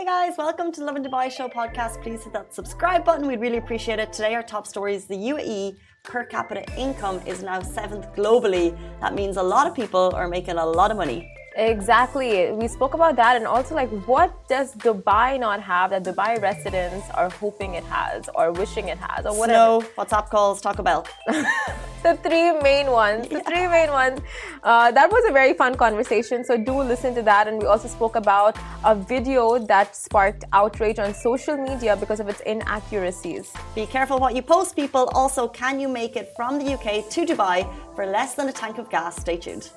Hey guys, welcome to Lovin Dubai Show podcast. Please hit that subscribe button. We'd really appreciate it. Today our top story is the UAE per capita income is now 7th globally. That means a lot of people are making a lot of money. Exactly. We spoke about that, and also like, what does Dubai not have that Dubai residents are hoping it has or wishing it has or whatever? Snow, WhatsApp calls, Taco Bell. The three main ones. That was a very fun conversation, so do listen to that. And we also spoke about a video that sparked outrage on social media because of its inaccuracies. Be careful what you post, people. Also, can you make it from the UK to Dubai for less than a tank of gas? Stay tuned.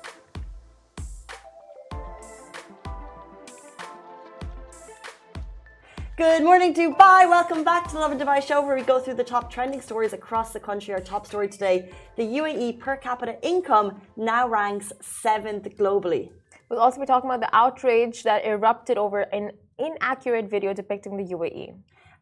Good morning, Dubai. Welcome back to the Lovin Dubai Show, where we go through the top trending stories across the country. Our top story today, the UAE per capita income now ranks 7th globally. We'll also be talking about the outrage that erupted over an inaccurate video depicting the UAE.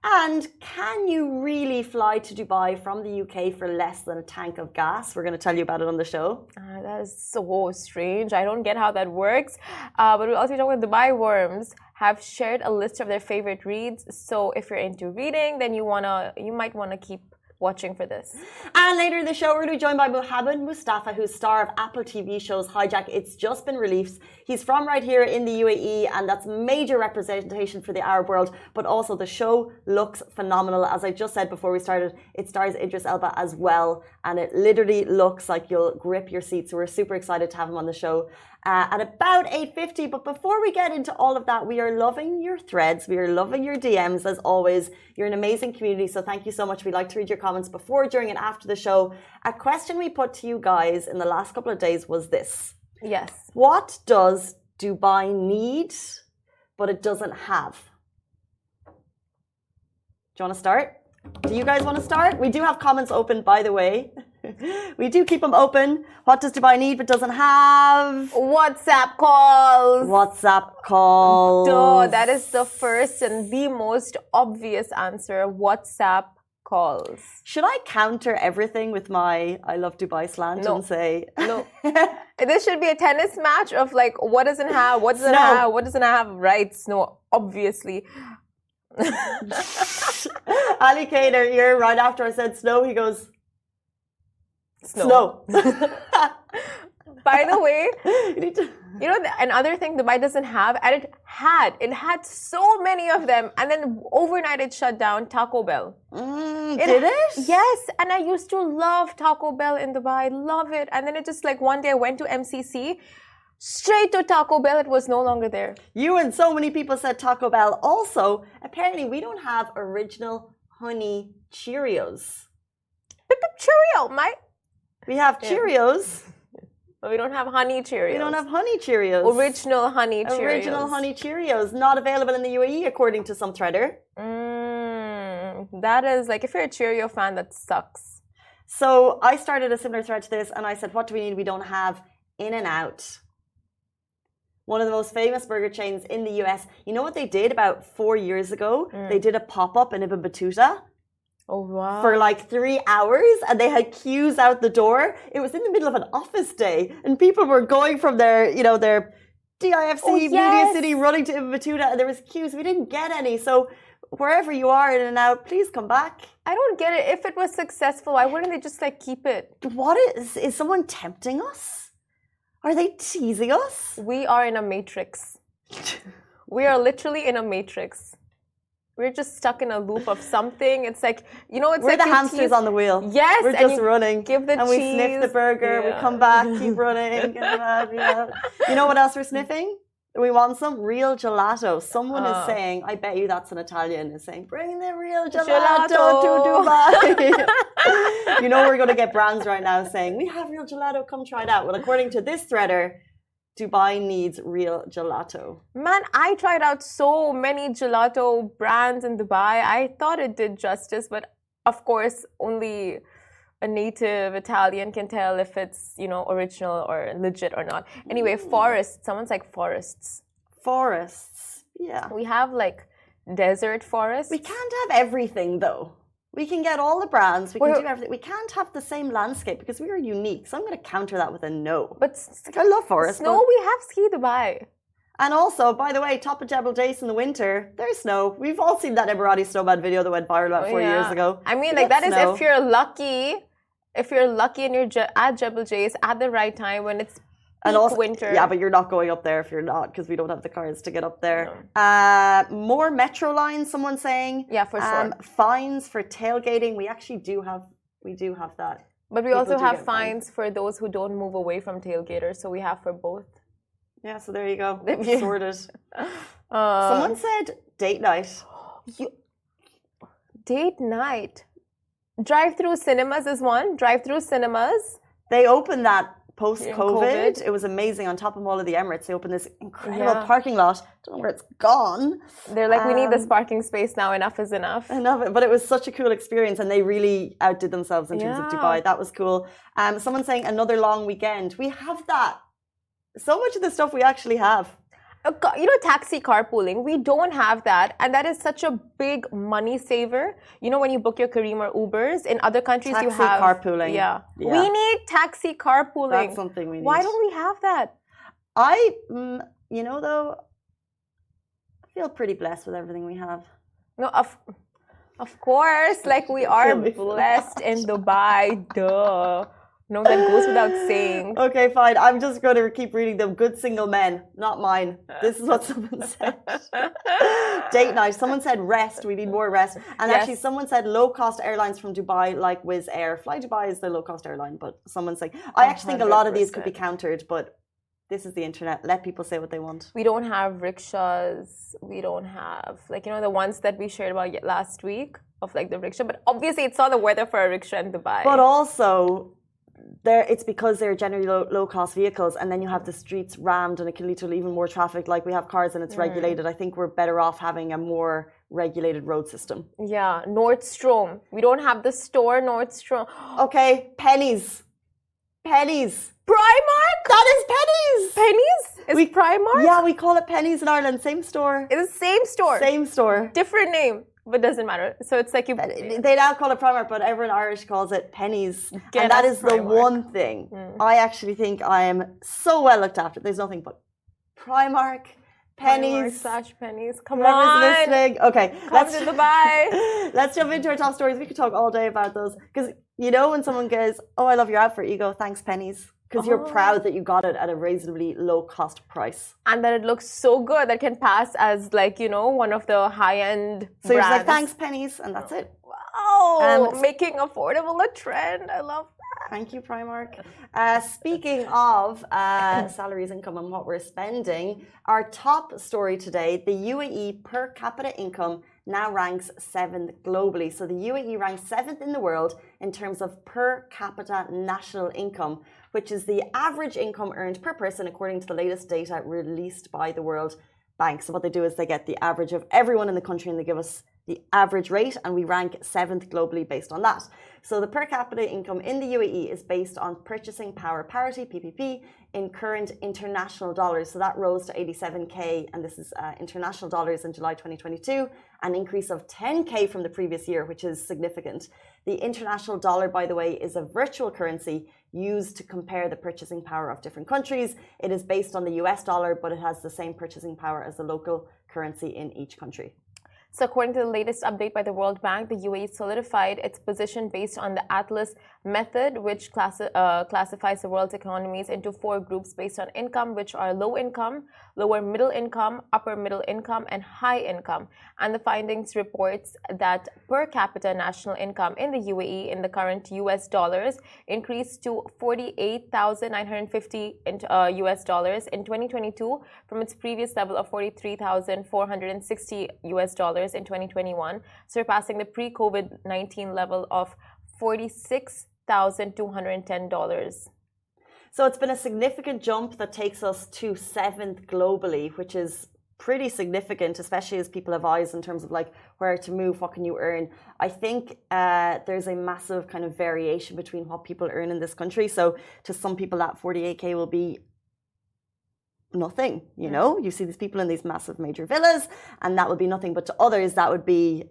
And can you really fly to Dubai from the UK for less than a tank of gas? We're going to tell you about it on the show. That is so strange. I don't get how that works. But we'll also be talking about Dubai Worms have shared a list of their favorite reads. So if you're into reading, then you might want to keep watching for this. And later in the show, we're going to be joined by Mohammed Mustafa, who's star of Apple TV shows Hijack. It's just been released. He's from right here in the UAE, and that's major representation for the Arab world. But also the show looks phenomenal. As I just said before we started, it stars Idris Elba as well, and it literally looks like you'll grip your seat. So we're super excited to have him on the show. At about 8:50. But before we get into all of that, we are loving your threads. We are loving your DMs as always. You're an amazing community, so thank you so much. We like to read your comments before, during, and after the show. A question we put to you guys in the last couple of days was this. Yes. What does Dubai need, but it doesn't have? Do you want to start? Do you guys want to start? We do have comments open, by the way. We do keep them open. What does Dubai need but doesn't have? WhatsApp calls. WhatsApp calls. Duh, that is the first and the most obvious answer. WhatsApp calls. Should I counter everything with my I love Dubai slant and say no? This should be a tennis match of like, what doesn't have, what doesn't have, what doesn't have rights. No, obviously. Ali Kader here, right after I said snow, he goes, Snow. By the way, you know, another thing Dubai doesn't have, and it had so many of them, and then overnight it shut down. Taco Bell. Did it? Yes, and I used to love Taco Bell in Dubai, love it, and then it just like one day I went to MCC, straight to Taco Bell. It was no longer there. You and so many people said Taco Bell. Also, apparently we don't have original honey Cheerios. Pick up Cheerio, mate. We have Cheerios. But we don't have honey Cheerios. We don't have honey Cheerios. Original honey Cheerios. Original honey Cheerios. Not available in the UAE, according to some threader. That is like, if you're a Cheerio fan, that sucks. So I started a similar thread to this, and I said, what do we need? We don't have In-N-Out. One of the most famous burger chains in the US. You know what they did about 4 years ago? They did a pop-up in Ibn Battuta. Oh, wow. For like 3 hours, and they had queues out the door. It was in the middle of an office day, and people were going from their DIFC, Media City, running to Ibn Battuta, and there was queues. We didn't get any. So wherever you are in and out, please come back. I don't get it. If it was successful, why wouldn't they just like keep it? What is someone tempting us? Are they teasing us? We are in a matrix. We are literally in a matrix. We're just stuck in a loop of something. It's like, you know, it's we're like the hamsters on the wheel. Yes, we're just running. Give the and cheese. We sniff the burger. We come back, keep running. You know what else we're sniffing? We want some real gelato. Someone is saying, I bet you that's an Italian, is saying, bring the real gelato to Dubai. You know we're going to get brands right now saying, we have real gelato, come try it out. Well, according to this threader, Dubai needs real gelato. Man, I tried out so many gelato brands in Dubai. I thought it did justice, but of course, only a native Italian can tell if it's, you know, original or legit or not. Anyway, forests. Someone's like forests. Forests. Yeah. We have like desert forests. We can't have everything though. We can get all the brands. We can do everything. We can't have the same landscape because we are unique. So I'm going to counter that with a no. But I love forests. Snow, we have Ski Dubai. And also, by the way, top of Jebel Jais in the winter, there's snow. We've all seen that Emirati snowman video that went viral about 4 years ago. I mean, like that is if you're lucky. If you're lucky and you're at Jebel Jais at the right time when it's peak winter. Yeah, but you're not going up there if you're not, because we don't have the cars to get up there. More metro lines, someone's saying. Yeah, for sure. Fines for tailgating. We actually do have that. But we also have fines for those who don't move away from tailgaters, so we have for both. Yeah, so there you go. Sorted. Someone said date night. Date night. Drive-through cinemas is one. Drive-through cinemas. They opened that post-COVID. It was amazing. On top of Mall of the Emirates, they opened this incredible parking lot. Don't know where it's gone. They're like, we need this parking space now. Enough is enough. Enough. But it was such a cool experience, and they really outdid themselves in terms of Dubai. That was cool. Someone saying another long weekend. We have that. So much of the stuff we actually have. You know, taxi carpooling, we don't have that. And that is such a big money saver. You know, when you book your Careem or Ubers, in other countries you have... Taxi carpooling. Yeah. We need taxi carpooling. That's something we need. Why don't we have that? You know, though, I feel pretty blessed with everything we have. No, of course. Like, we are blessed in Dubai. Duh. No, that goes without saying. Okay, fine. I'm just going to keep reading them. Good single men, not mine. This is what someone said. Date night. Someone said rest. We need more rest. And actually, someone said low-cost airlines from Dubai, like Wizz Air. Fly Dubai is the low-cost airline, but someone's saying... I actually think a lot of these could be countered, but this is the internet. Let people say what they want. We don't have rickshaws. We don't have... Like, you know, the ones that we shared about last week of, like, the rickshaw. But obviously, it's not the weather for a rickshaw in Dubai. But also... it's because they're generally low-cost vehicles, and then you have the streets rammed, and it can lead to even more traffic. Like, we have cars and it's regulated. I think we're better off having a more regulated road system. Yeah, Nordstrom. We don't have the store Nordstrom. Okay, pennies. Primark? That is pennies. Pennies? Is Primark? Yeah, we call it pennies in Ireland. Same store. It's the same store. Same store. Different name. But doesn't matter. So it's like you... They now call it Primark, but everyone Irish calls it pennies. And that is the one thing. I actually think I am so well looked after. There's nothing but Primark, pennies. Pennies. Come Whoever's on. listening. Okay. Come to Dubai. Let's jump into our top stories. We could talk all day about those. Because, you know, when someone goes, oh, I love your outfit, you go, thanks, pennies. Because you're proud that you got it at a reasonably low-cost price. And that it looks so good that can pass as, like, you know, one of the high-end brands. So you're just like, thanks, pennies, and that's it. Wow. Making affordable a trend. I love that. Thank you, Primark. Speaking of salaries, income, and what we're spending, our top story today, the UAE per capita income now ranks 7th globally. So the UAE ranks 7th in the world in terms of per capita national income, which is the average income earned per person according to the latest data released by the World Bank. So what they do is they get the average of everyone in the country and they give us the average rate, and we rank 7th globally based on that. So the per capita income in the UAE is based on purchasing power parity, PPP, in current international dollars. So that rose to 87K, and this is international dollars in July 2022, an increase of 10K from the previous year, which is significant. The international dollar, by the way, is a virtual currency used to compare the purchasing power of different countries. It is based on the US dollar, but it has the same purchasing power as the local currency in each country. So according to the latest update by the World Bank, the UAE solidified its position based on the Atlas method, which classifies the world's economies into 4 groups based on income, which are low income, lower middle income, upper middle income, and high income. And the findings reports that per capita national income in the UAE in the current US dollars increased to $48,950 US dollars in 2022 from its previous level of $43,460 US dollars in 2021, surpassing the pre-COVID-19 level of $46,210. So it's been a significant jump that takes us to 7th globally, which is pretty significant, especially as people have eyes in terms of like where to move, what can you earn. I think there's a massive kind of variation between what people earn in this country. So to some people that 48K will be nothing, you know, you see these people in these massive major villas and that would be nothing, but to others that would be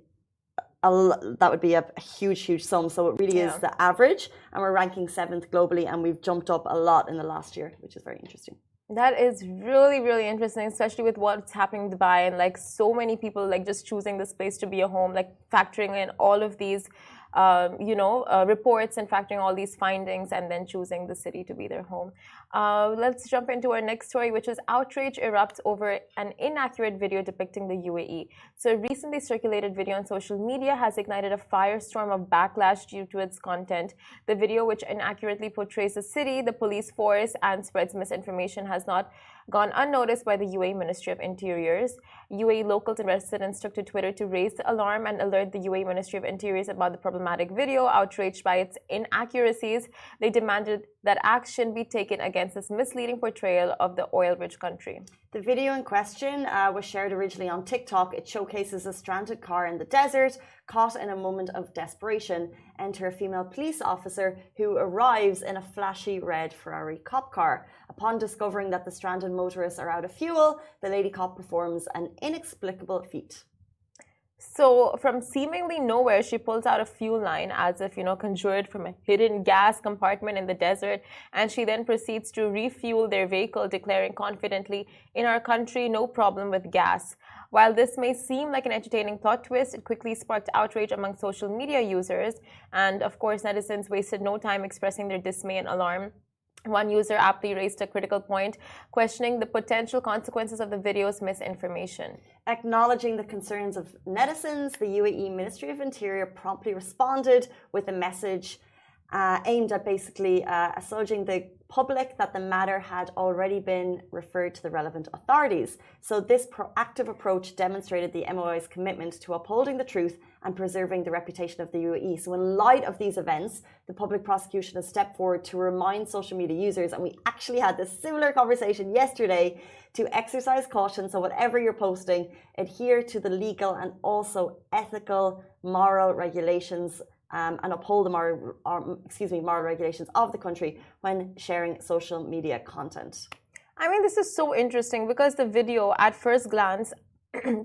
a huge sum. So it really is the average, and we're ranking 7th globally, and we've jumped up a lot in the last year, which is very interesting. That is really, really interesting, especially with what's happening in Dubai and like so many people like just choosing this place to be a home, like factoring in all of these, reports and factoring all these findings and then choosing the city to be their home. Let's jump into our next story, which is outrage erupts over an inaccurate video depicting the UAE. So a recently circulated video on social media has ignited a firestorm of backlash due to its content. The video, which inaccurately portrays the city, the police force, and spreads misinformation, has not gone unnoticed by the UAE Ministry of Interiors. UAE locals and residents took to Twitter to raise the alarm and alert the UAE Ministry of Interiors about the problematic video. Outraged by its inaccuracies, they demanded that action be taken against this misleading portrayal of the oil-rich country. The video in question was shared originally on TikTok. It showcases a stranded car in the desert, caught in a moment of desperation. Enter a female police officer who arrives in a flashy red Ferrari cop car. Upon discovering that the stranded motorists are out of fuel, the lady cop performs an inexplicable feat. So from seemingly nowhere, she pulls out a fuel line as if, conjured from a hidden gas compartment in the desert. And she then proceeds to refuel their vehicle, declaring confidently, "In our country, no problem with gas." While this may seem like an entertaining plot twist, it quickly sparked outrage among social media users. And of course, netizens wasted no time expressing their dismay and alarm. One user aptly raised a critical point, questioning the potential consequences of the video's misinformation. Acknowledging the concerns of netizens, the UAE Ministry of Interior promptly responded with a message aimed at basically assuaging the public that the matter had already been referred to the relevant authorities. So this proactive approach demonstrated the MOI's commitment to upholding the truth and preserving the reputation of the UAE. So in light of these events, the public prosecution has stepped forward to remind social media users, and we actually had this similar conversation yesterday, to exercise caution. So whatever you're posting, adhere to the legal and also ethical, moral regulations and uphold the moral regulations of the country when sharing social media content. I mean, this is so interesting because the video, at first glance,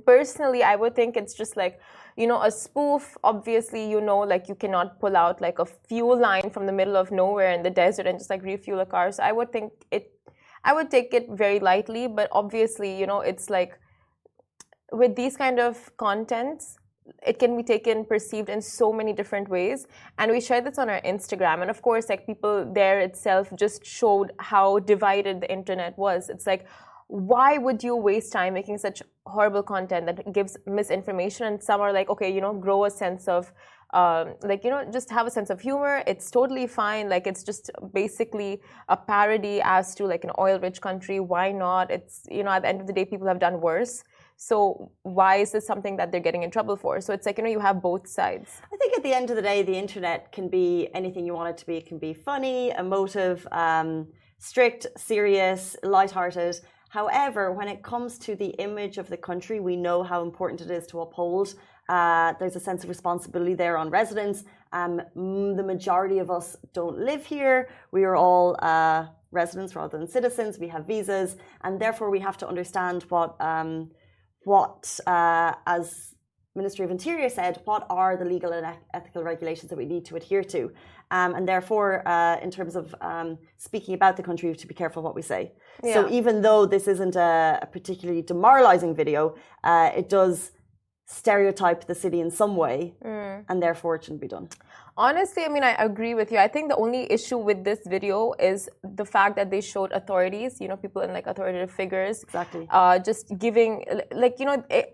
personally, I would think it's just like, a spoof. Obviously, like you cannot pull out like a fuel line from the middle of nowhere in the desert and just like refuel a car. So I would think I would take it very lightly, but obviously, it's like with these kind of contents, it can be perceived in so many different ways. And we shared this on our Instagram. And of course, like people there itself just showed how divided the internet was. It's like, why would you waste time making such horrible content that gives misinformation? And some are like, okay, grow a sense of, just have a sense of humor. It's totally fine. Like, it's just basically a parody as to like an oil-rich country. Why not? It's, at the end of the day, people have done worse. So why is this something that they're getting in trouble for? So it's like, you have both sides. I think at the end of the day, the internet can be anything you want it to be. It can be funny, emotive, strict, serious, lighthearted. However, when it comes to the image of the country, we know how important it is to uphold. There's a sense of responsibility there on residents. The majority of us don't live here. We are all residents rather than citizens. We have visas, and therefore we have to understand what, as Ministry of Interior said, what are the legal and ethical regulations that we need to adhere to. And therefore, in terms of speaking about the country, we have to be careful what we say. Yeah. So even though this isn't a particularly demoralizing video, it does stereotype the city in some way, and therefore it shouldn't be done. Honestly, I mean, I agree with you. I think the only issue with this video is the fact that they showed authorities, people in like authoritative figures. Exactly. Just giving,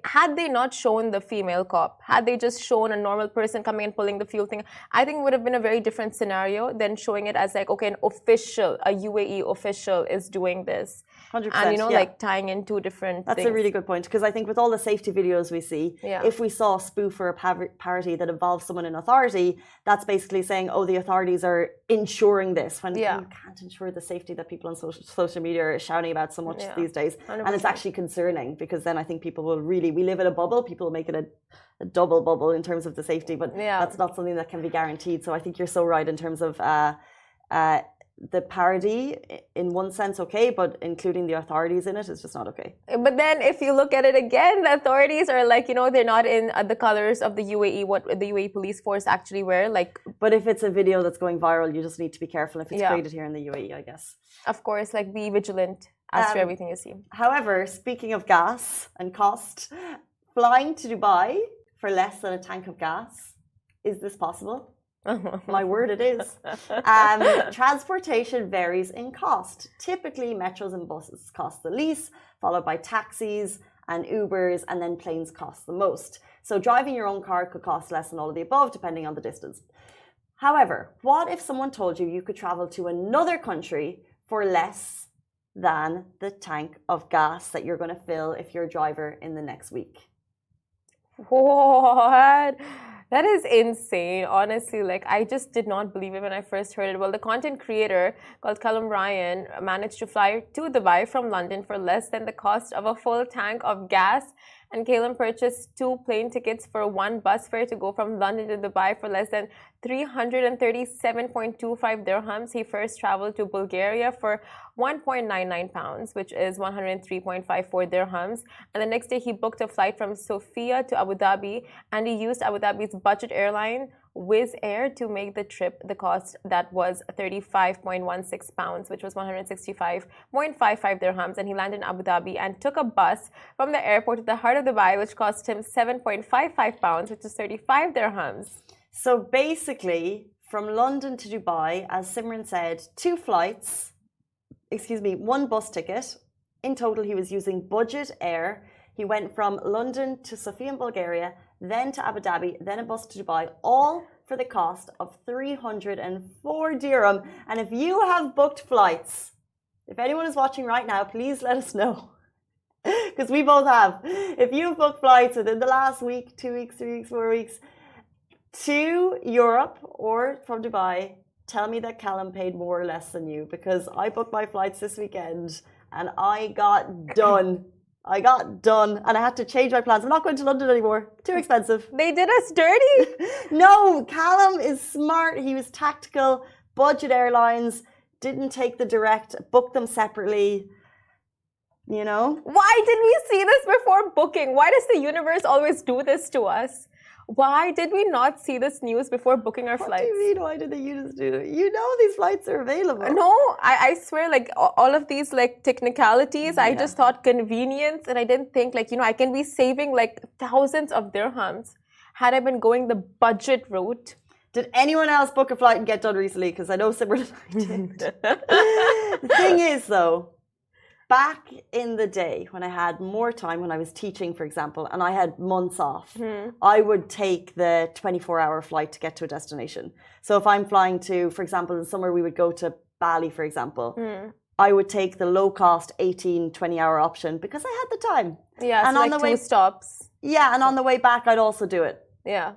had they not shown the female cop, had they just shown a normal person coming and pulling the fuel thing, I think it would have been a very different scenario than showing it as like, okay, a UAE official is doing this. 100%, and yeah. like tying in two different That's things. a really good point, because I think with all the safety videos we see, if we saw a spoof or a parody that involves someone in authority, that's basically saying, oh, the authorities are ensuring this, when you can't ensure the safety that people on social media are shouting about so much these days. 100%. And it's actually concerning, because then I think people will really, we live in a bubble, people will make it a double bubble in terms of the safety, but that's not something that can be guaranteed. So I think you're so right in terms of the parody, in one sense, okay, but including the authorities in it is just not okay. But then if you look at it again, the authorities are like, they're not in the colors of the UAE, what the UAE police force actually wear. But if it's a video that's going viral, you just need to be careful if it's created here in the UAE, I guess. Of course, like be vigilant as to everything you see. However, speaking of gas and cost, flying to Dubai for less than a tank of gas, is this possible? My word, it is. Transportation varies in cost. Typically, metros and buses cost the least, followed by taxis and Ubers, and then planes cost the most. So driving your own car could cost less than all of the above, depending on the distance. However, what if someone told you you could travel to another country for less than the tank of gas that you're going to fill if you're a driver in the next week? What? That is insane. Honestly, like I just did not believe it when I first heard it. Well, the content creator called Callum Ryan managed to fly to Dubai from London for less than the cost of a full tank of gas. And Callum purchased 2 plane tickets for 1 bus fare to go from London to Dubai for less than 337.25 dirhams. He first traveled to Bulgaria for 1.99 pounds, which is 103.54 dirhams. And the next day he booked a flight from Sofia to Abu Dhabi, and he used Abu Dhabi's budget airline Wizz Air to make the trip. The cost that was 35.16 pounds, which was 165.55 dirhams. And he landed in Abu Dhabi and took a bus from the airport to the heart of Dubai, which cost him 7.55 pounds, which is 35 dirhams. So basically, from London to Dubai, as Simran said, 2 flights, 1 bus ticket. In total, he was using budget air. He went from London to Sofia in Bulgaria, then to Abu Dhabi, then a bus to Dubai, all for the cost of 304 dirham. And if you have booked flights, if anyone is watching right now, please let us know. Because we both have. If you've booked flights within the last week, 2 weeks, 3 weeks, 4 weeks, to Europe or from Dubai, tell me that Callum paid more or less than you, because I booked my flights this weekend and I got done. And I had to change my plans. I'm not going to London anymore. Too expensive. They did us dirty. No, Callum is smart. He was tactical. Budget airlines, didn't take the direct, booked them separately. You know? Why did we see this before booking? Why does the universe always do this to us? Why did we not see this news before booking our flights? What do you mean, why did the universe do it? You know these flights are available. No, I swear, like all of these like technicalities, I just thought convenience, and I didn't think like, you know, I can be saving like thousands of dirhams had I been going the budget route. Did anyone else book a flight and get done recently? Because I know Simran and I did. The thing is though, back in the day when I had more time, when I was teaching, for example, and I had months off, I would take the 24-hour flight to get to a destination. So if I'm flying to, for example, in summer, we would go to Bali, for example. I would take the low-cost 18, 20-hour option because I had the time. Yeah, and so on like the way, 2 stops. Yeah, and on the way back, I'd also do it. Yeah.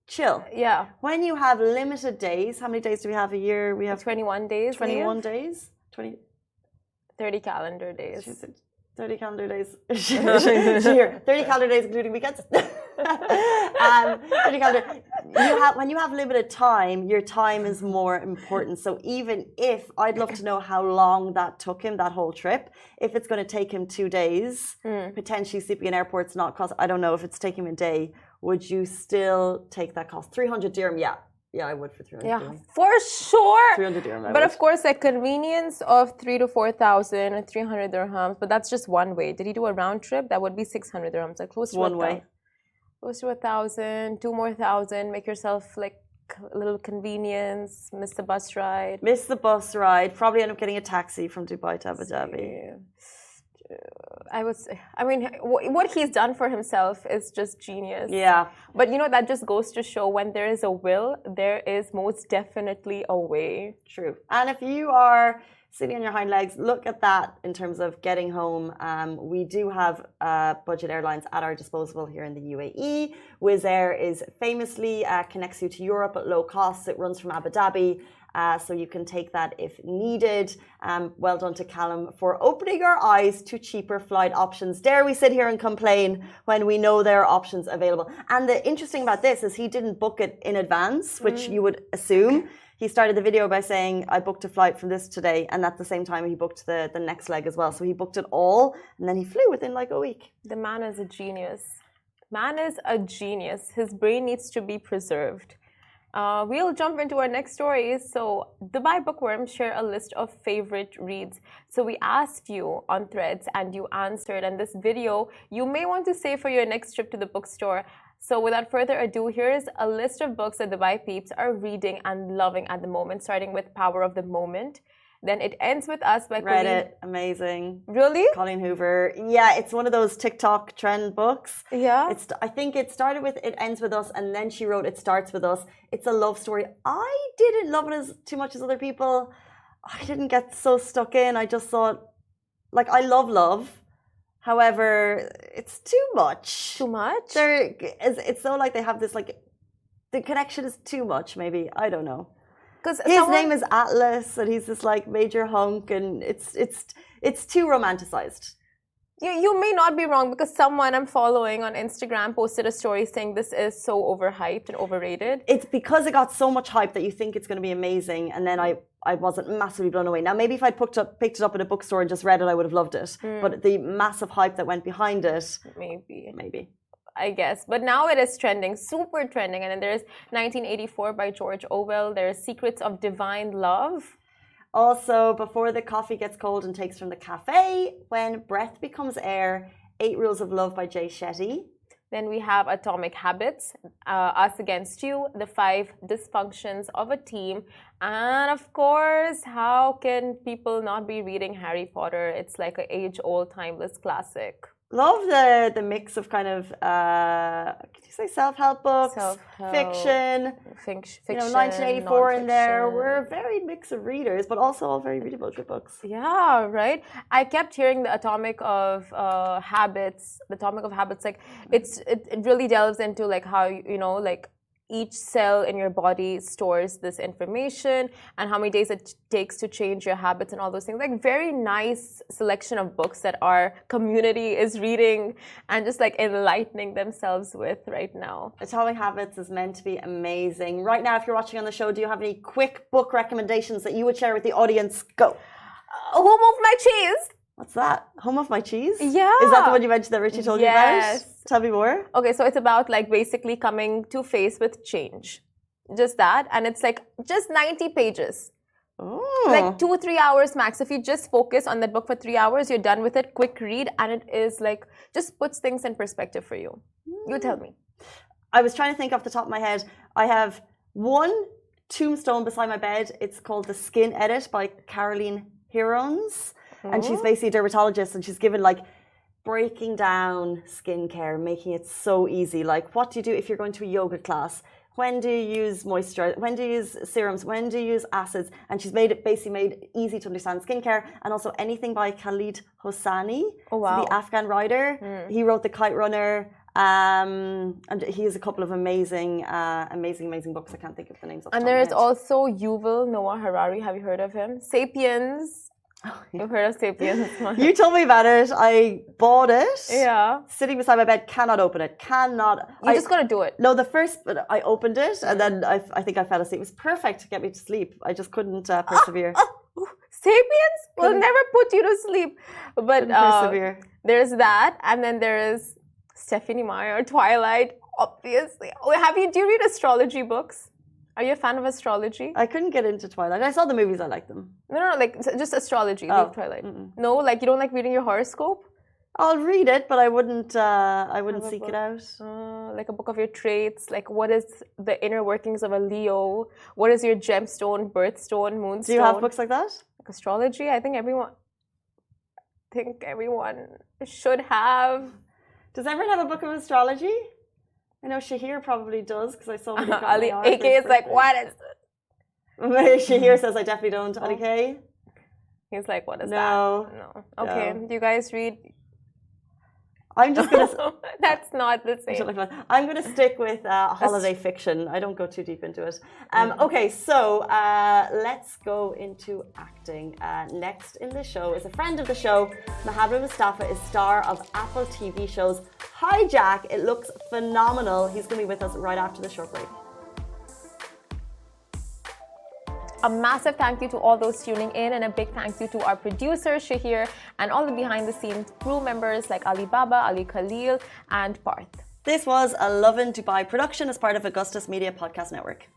Chill. Yeah. When you have limited days, how many days do we have a year? We have 21 days. 21 days? 30 calendar days. 30 calendar days. 30 calendar days, including weekends. 30 calendar. When you have limited time, your time is more important. So even if, I'd love to know how long that took him, that whole trip. If it's going to take him 2 days, potentially sleeping in airports, not cost, I don't know if it's taking him a day, would you still take that cost? 300 dirham, yeah. Yeah, I would for 300 dirham. For sure. 300 dirham, but of course, the convenience of 3,000 to 4,000 and 300 dirhams, but that's just one way. Did he do a round trip? That would be 600 dirhams, like close to one way. Close to 1,000, 2 more 1,000. Make yourself like a little convenience. Miss the bus ride. Miss the bus ride. Probably end up getting a taxi from Dubai to Abu Dhabi. I mean, what he's done for himself is just genius. Yeah. But you know, that just goes to show when there is a will, there is most definitely a way. True. And if you are sitting on your hind legs, look at that in terms of getting home. We do have budget airlines at our disposal here in the UAE. Wizz Air is famously connects you to Europe at low cost. It runs from Abu Dhabi. So you can take that if needed. Well done to Callum for opening our eyes to cheaper flight options. Dare we sit here and complain when we know there are options available? And the interesting about this is he didn't book it in advance, which you would assume. He started the video by saying, I booked a flight from this today. And at the same time, he booked the next leg as well. So he booked it all. And then he flew within like a week. The man is a genius. Man is a genius. His brain needs to be preserved. We'll jump into our next story. So, Dubai Bookworms share a list of favorite reads. So, we asked you on Threads and you answered. And this video you may want to save for your next trip to the bookstore. So, without further ado, here's a list of books that Dubai peeps are reading and loving at the moment, starting with Power of the Moment. Then it ends with Us by Read it. Amazing. Really? Colleen Hoover. Yeah, it's one of those TikTok trend books. Yeah. I think it started with It Ends With Us, and then she wrote It Starts With Us. It's a love story. I didn't love it as too much as other people. I didn't get so stuck in. I just thought, like, I love love. However, it's too much. Too much? It's so like they have this, like, the connection is too much, maybe. I don't know. Because his name is Atlas, and he's this like major hunk, and it's too romanticized. You may not be wrong, because someone I'm following on Instagram posted a story saying this is so overhyped and overrated. It's because it got so much hype that you think it's going to be amazing, and then I wasn't massively blown away. Now maybe if I'd picked it up in a bookstore and just read it, I would have loved it. But the massive hype that went behind it, maybe. I guess. But now it is trending, super trending. And then there's 1984 by George Orwell. There's Secrets of Divine Love. Also, Before the Coffee Gets Cold and Takes from the Cafe, When Breath Becomes Air, 8 Rules of Love by Jay Shetty. Then we have Atomic Habits, Us Against You, The 5 Dysfunctions of a Team. And of course, how can people not be reading Harry Potter? It's like an age-old, timeless classic. Love the mix of kind of can you say self-help books, fiction, 1984 in there. We're a varied mix of readers, but also all very readable, good books. Yeah, right. I kept hearing the Atomic of Habits. Like it really delves into like how like each cell in your body stores this information and how many days it takes to change your habits and all those things. Like very nice selection of books that our community is reading and just like enlightening themselves with right now. Atomic Habits is meant to be amazing. Right now, if you're watching on the show, do you have any quick book recommendations that you would share with the audience? Go. Home of My Cheese. What's that? Home of My Cheese? Yeah. Is that the one you mentioned that Richie told you about? Yes. Tell me more. Okay, so it's about like basically coming to face with change. Just that. And it's like just 90 pages. Oh. Like 2-3 hours max. If you just focus on that book for 3 hours, you're done with it. Quick read. And it is like, just puts things in perspective for you. You tell me. I was trying to think off the top of my head. I have one tombstone beside my bed. It's called The Skin Edit by Caroline Hirons. And she's basically a dermatologist, and she's given like breaking down skincare, making it so easy. Like, what do you do if you're going to a yoga class? When do you use moisturizer? When do you use serums? When do you use acids? And she's made easy to understand skincare. And also anything by Khalid Hosseini, the Afghan writer. He wrote The Kite Runner. And he has a couple of amazing books. I can't think of the names. And there is also Yuval Noah Harari. Have you heard of him? Sapiens. You've heard of Sapiens? You told me about it. I bought it. Yeah. Sitting beside my bed, cannot open it. You just gotta do it. No, but I opened it and then I think I fell asleep. It was perfect to get me to sleep. I just couldn't persevere. Sapiens will never put you to sleep. But persevere. There's that, and then there is Stephanie Meyer, Twilight, obviously. Do you read astrology books? Are you a fan of astrology? I couldn't get into Twilight. I saw the movies. I liked them. No, like just astrology. Leave Twilight. No, like you don't like reading your horoscope? I'll read it, but I wouldn't seek it out. Like a book of your traits. Like what is the inner workings of a Leo? What is your gemstone, birthstone, moonstone? Do you have books like that? Like astrology? I think everyone should have. Does everyone have a book of astrology? I know Shahir probably does because I saw him. Ali AK is like, what is it? Shahir says I definitely don't. Ali K? He's like, what is that? No. Okay. Do you guys read? I'm just gonna. That's not the same. I'm gonna stick with holiday fiction. I don't go too deep into it. Okay, so let's go into acting. Next in the show is a friend of the show. Mohammed Mustafa is star of Apple TV shows Hijack. It looks phenomenal. He's gonna be with us right after the short break. A massive thank you to all those tuning in, and a big thank you to our producer Shahir and all the behind the scenes crew members like Ali Baba, Ali Khalil and Parth. This was a Lovin Dubai production as part of Augustus Media Podcast Network.